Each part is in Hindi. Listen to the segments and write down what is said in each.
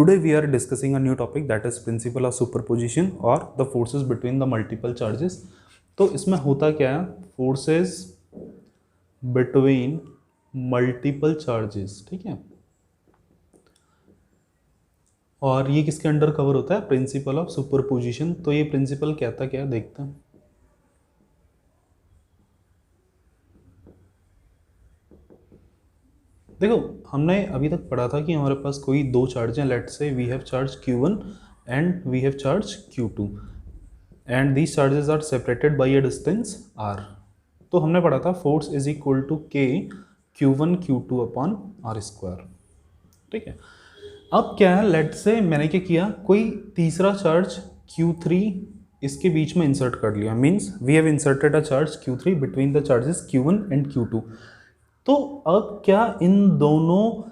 Today we are discussing a new topic that is principle of superposition or the forces between the multiple charges. तो इसमें होता क्या है, forces between multiple charges, ठीक है, और ये किसके अंडर कवर होता है, प्रिंसिपल ऑफ सुपरपोजिशन. तो ये प्रिंसिपल कहता क्या है, देखते हैं. देखो, हमने अभी तक पढ़ा था कि हमारे पास कोई दो चार्ज हैं. Let's say we have charge Q1 and we have charge Q2 and these charges are separated by a distance r. तो हमने पढ़ा था force is equal to K Q1 Q2 upon r square. ठीक है, अब क्या है, लेट्स से मैंने क्या किया, कोई तीसरा चार्ज Q3 इसके बीच में इंसर्ट कर लिया. Means we have inserted a charge Q3 between the charges Q1 and Q2. तो अब क्या इन दोनों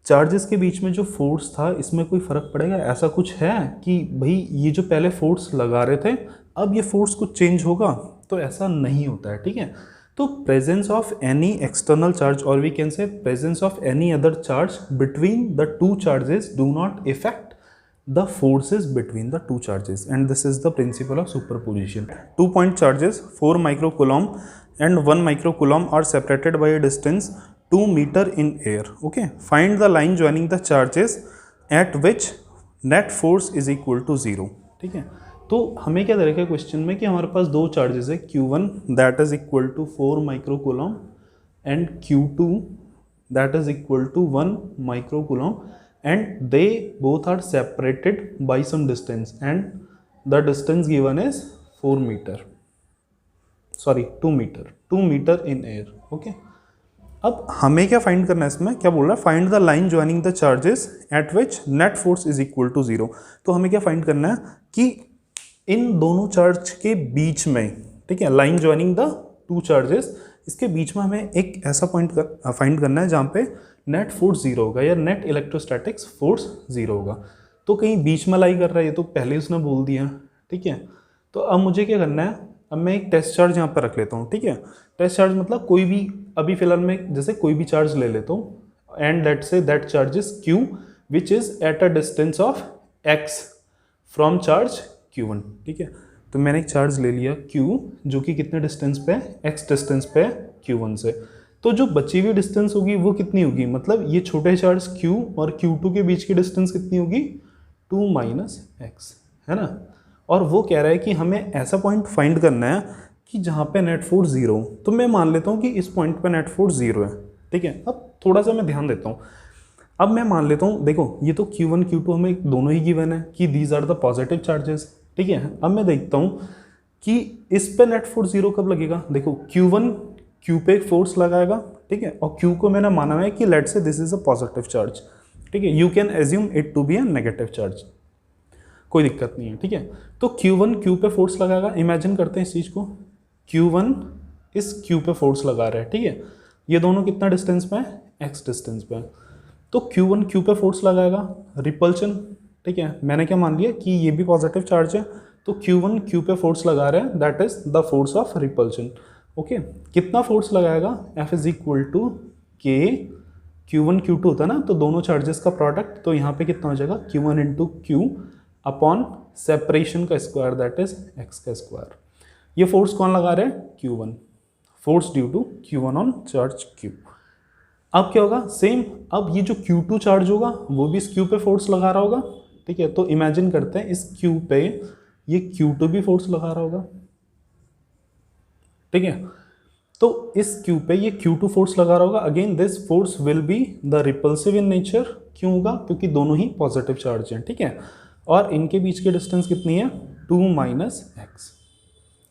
चार्जेस के बीच में जो फोर्स था इसमें कोई फ़र्क पड़ेगा? ऐसा कुछ है कि भाई ये जो पहले फोर्स लगा रहे थे अब ये फोर्स कुछ चेंज होगा? तो ऐसा नहीं होता है. ठीक है, तो presence of any external charge और we can say presence of any other charge between the two charges do not effect the forces between the two charges, and this is the principle of superposition. 2 point charges 4 microcoulomb and 1 microcoulomb are separated by a distance 2 meter in air. Okay, find the line joining the charges at which net force is equal to 0. ठीक है, तो हमें क्या दे रखा है क्वेश्चन में कि हमारे पास दो चार्जेस है, Q1 that is equal to 4 microcoulomb and Q2 that is equal to 1 microcoulomb, and they both are separated by some distance and the distance given is 4 meter, sorry 2 meter in air. Okay, अब हमें क्या फाइंड करना है, इसमें क्या बोल रहा है, find the line joining the charges at which net force is equal to 0. तो हमें क्या फाइंड करना है कि इन दोनों चार्ज के बीच में, ठीक है, line joining the two charges, इसके बीच में हमें एक ऐसा पॉइंट फाइंड करना है जहाँ पे नेट फोर्स 0 होगा या नेट इलेक्ट्रोस्टैटिक्स फोर्स 0 होगा. तो कहीं बीच में लाई कर रहा है, ये तो पहले उसने बोल दिया. ठीक है, तो अब मुझे क्या करना है, अब मैं एक टेस्ट चार्ज यहाँ पर रख लेता हूँ. ठीक है, टेस्ट चार्ज मतलब कोई भी, अभी फिलहाल मैं जैसे कोई भी चार्ज ले लेता हूँ and let say that charge is Q which is at a distance of X from charge Q1. ठीक है, तो मैंने एक चार्ज ले लिया Q जो कि कितने डिस्टेंस पे है, X डिस्टेंस पे है Q1 से. तो जो बची हुई डिस्टेंस होगी वो कितनी होगी, मतलब ये छोटे चार्ज Q और Q2 के बीच की डिस्टेंस कितनी होगी, 2 माइनस एक्स, है ना. और वो कह रहा है कि हमें ऐसा पॉइंट फाइंड करना है कि जहाँ पे नेट फोर्स 0 हो. तो मैं मान लेता हूँ कि इस पॉइंट पे नेट फोर्स 0 है. ठीक है, अब थोड़ा सा मैं ध्यान देता हूँ. अब मैं मान लेता हूँ, देखो ये तो Q1 Q2 हमें दोनों ही गिवन है कि these are the positive charges. ठीक है, अब मैं देखता हूँ कि इस पे नेट फोर्स 0 कब लगेगा. देखो Q1 Q पे एक फोर्स लगाएगा, ठीक है, और Q को मैंने माना है कि let say this is a positive charge. ठीक है, you can assume it to be a negative charge, कोई दिक्कत नहीं है. ठीक है, तो Q1 Q पे फोर्स लगाएगा. इमेजिन करते हैं इस चीज़ को, Q1 इस Q पे फोर्स लगा रहा है. ठीक है, ये दोनों कितना डिस्टेंस पे है, X डिस्टेंस पे है. तो Q1 Q पे फोर्स लगाएगा, रिपल्शन. ठीक है, मैंने क्या मान लिया कि ये भी पॉजिटिव चार्ज है, तो Q1 Q पे फोर्स लगा रहे हैं, that is the force of repulsion. Okay, कितना फोर्स लगाएगा, F is equal to K Q1 Q2 होता है ना, तो दोनों चार्जेस का प्रोडक्ट, तो यहाँ पे कितना हो जाएगा, Q1 into Q upon separation का स्क्वायर दैट इज X का स्क्वायर. ये फोर्स कौन लगा रहे हैं, Q1, force due to Q1 on charge Q. अब क्या होगा, सेम, अब ये जो Q2 चार्ज होगा वो भी इस Q पे फोर्स लगा रहा होगा. ठीक है, तो इमेजिन करते हैं इस Q पे ये Q2 भी फोर्स लगा रहा होगा. ठीक है, तो इस Q पे ये Q2 फोर्स लगा रहा होगा. Again this force will be the repulsive in nature. क्यों होगा, क्योंकि दोनों ही पॉजिटिव चार्ज हैं. ठीक है, और इनके बीच की डिस्टेंस कितनी है, 2 माइनस एक्स.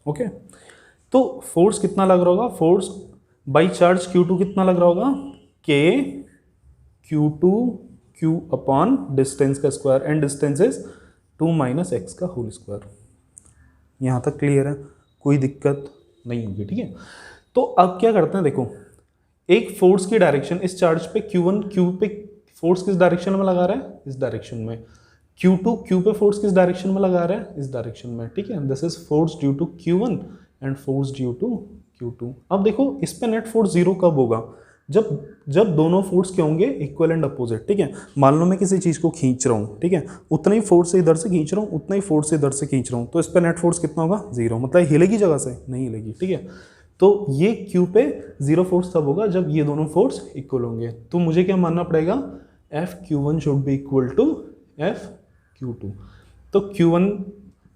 ओके, तो फोर्स कितना लग रहा होगा, फोर्स बाई चार्ज Q2 कितना लग रहा होगा, K Q2 Q upon distance का square and distance is 2 minus x का होल स्क्वायर. यहाँ तक क्लियर है, कोई दिक्कत नहीं होगी. ठीक है, तो अब क्या करते हैं, देखो एक फोर्स की डायरेक्शन इस चार्ज पे Q1 Q पे फोर्स किस डायरेक्शन में लगा रहा है, इस डायरेक्शन में. Q2 Q पे फोर्स किस डायरेक्शन में लगा रहा है, इस डायरेक्शन में. ठीक है, this is force due to Q1 and force due to Q2. अब देखो इस पे नेट फोर्स 0 कब होगा, जब जब दोनों फोर्स क्या होंगे, इक्वल एंड अपोजिट, ठीक है। मान लो मैं किसी चीज़ को खींच रहा हूँ, ठीक है, उतना ही फोर्स से इधर से खींच रहा हूँ, उतना ही फोर्स से इधर से खींच रहा हूँ, तो इस पर नेट फोर्स कितना होगा, 0, मतलब हिलेगी जगह से, नहीं हिलेगी, ठीक है। तो ये Q पे 0 फोर्स तब होगा जब ये दोनों फोर्स इक्वल होंगे। तो मुझे क्या मानना पड़ेगा, F_Q1 should be equal to F_Q2। तो Q1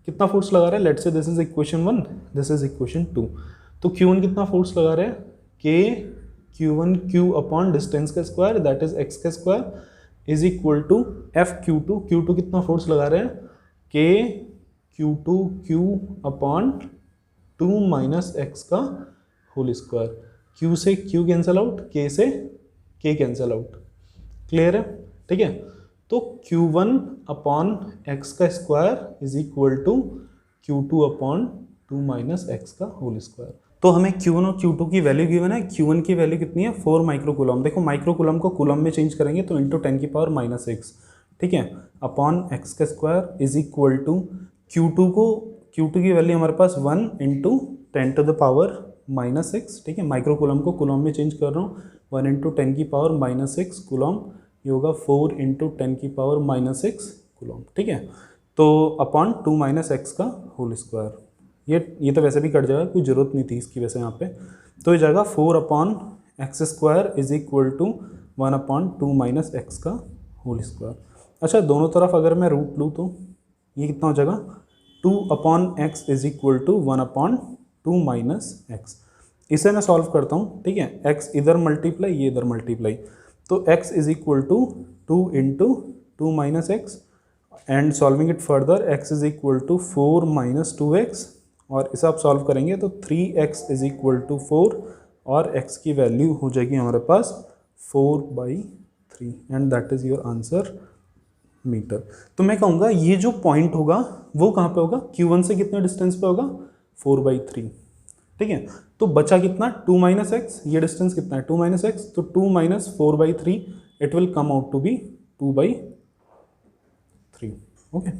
कितना फोर्स लगा रहा है, let's say this is equation 1, this is equation 2। तो Q1 कितना फोर्स लगा रहा है, K Q1 Q upon distance का स्क्वायर दैट इज x का square is equal to F_Q2। Q2 कितना फोर्स लगा रहे हैं, K Q2 Q upon 2 minus x का होल स्क्वायर। Q से Q कैंसिल आउट, K से K कैंसिल आउट, क्लियर है, ठीक है। तो Q1 अपॉन एक्स का square is equal to Q2 upon 2 minus x का होल स्क्वायर। तो हमें Q1 और Q2 की वैल्यू गिवन है। Q1 की वैल्यू कितनी है, 4 माइक्रोकूलम। देखो माइक्रोकूलम को कूलम में चेंज करेंगे तो इंटू 10 की पावर -6, ठीक है, अपॉन एक्स का square is equal to Q2 की वैल्यू हमारे पास 1 इंटू 10 टू द पावर -6, ठीक है। माइक्रोकूलम को कूलम में चेंज कर रहा हूँ, 1 इंटू 10 की पावर -6 कूलम, ये होगा 4 इंटू 10 की पावर -6 कूलम, ठीक है। तो अपॉन 2 माइनस एक्स का होल स्क्वायर, ये तो वैसे भी कट जाएगा, कोई ज़रूरत नहीं थी इसकी वैसे यहाँ पे। तो ये जाएगा 4 upon x square is equal to 1 upon 2 minus x का होल स्क्वायर। अच्छा, दोनों तरफ अगर मैं रूट लूँ तो ये कितना हो जाएगा, 2 upon x is equal to 1 upon 2 minus x. इसे मैं सॉल्व करता हूँ, ठीक है, एक्स इधर मल्टीप्लाई, ये इधर मल्टीप्लाई, तो x is equal to 2 into 2 minus x and solving it further x is equal to 4 minus 2x, और इसे आप सॉल्व करेंगे तो 3x इज इक्वल टू 4 और x की वैल्यू हो जाएगी हमारे पास 4/3 and that is your answer metre. तो मैं कहूँगा ये जो पॉइंट होगा वो कहाँ पे होगा, Q1 से कितने डिस्टेंस पे होगा, 4/3, ठीक है। तो बचा कितना, 2 माइनस एक्स, ये डिस्टेंस कितना है 2 माइनस एक्स, तो 2 minus 4/3 it will come out to be 2/3, okay.